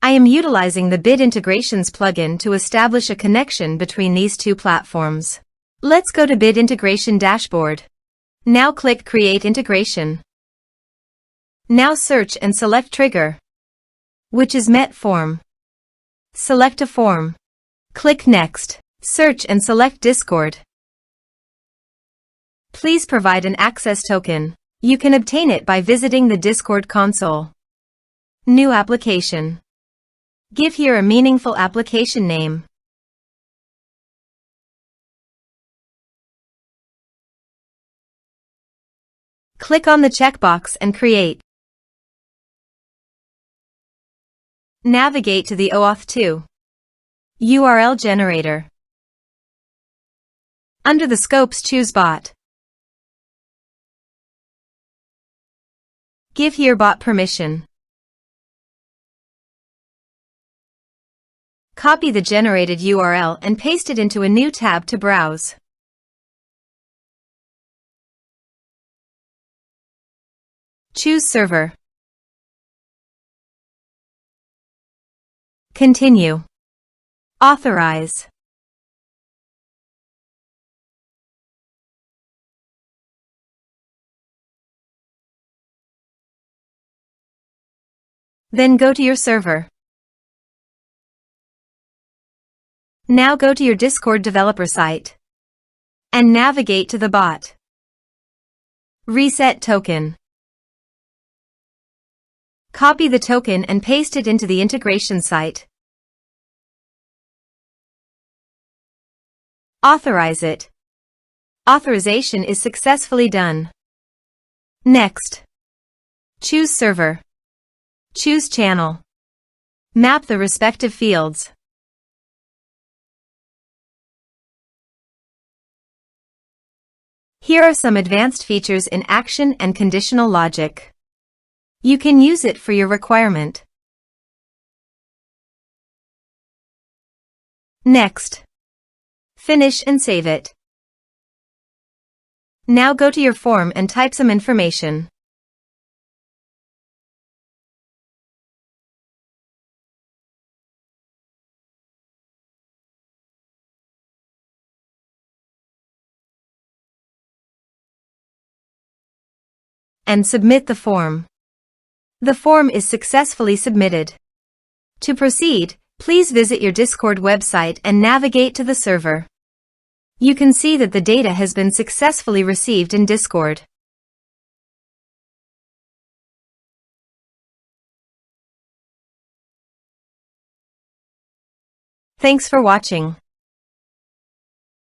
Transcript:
I am utilizing the Bid Integrations plugin to establish a connection between these two platforms. Let's go to Bid Integration Dashboard. Now click Create Integration. Now search and select Trigger, which is MetForm. Select a form. Click Next. Search and select Discord. Please provide an access token. You can obtain it by visiting the Discord console. New application. Give here a meaningful application name. Click on the checkbox and create. Navigate to the OAuth 2 URL generator. Under the scopes, choose Bot. Give here bot permission. Copy the generated URL and paste it into a new tab to browse. Choose Server. Continue. Authorize. Then go to your server. Now go to your Discord developer site and navigate to the bot. Reset token. Copy the token and paste it into the integration site. Authorize it. Authorization is successfully done. Next. Choose Server. Choose Channel. Map the respective fields. Here are some advanced features in action and conditional logic. You can use it for your requirement. Next. Finish and save it. Now go to your form and type some information. And submit the form. The form is successfully submitted. To proceed, please visit your Discord website and navigate to the server. You can see that the data has been successfully received in Discord. Thanks for watching.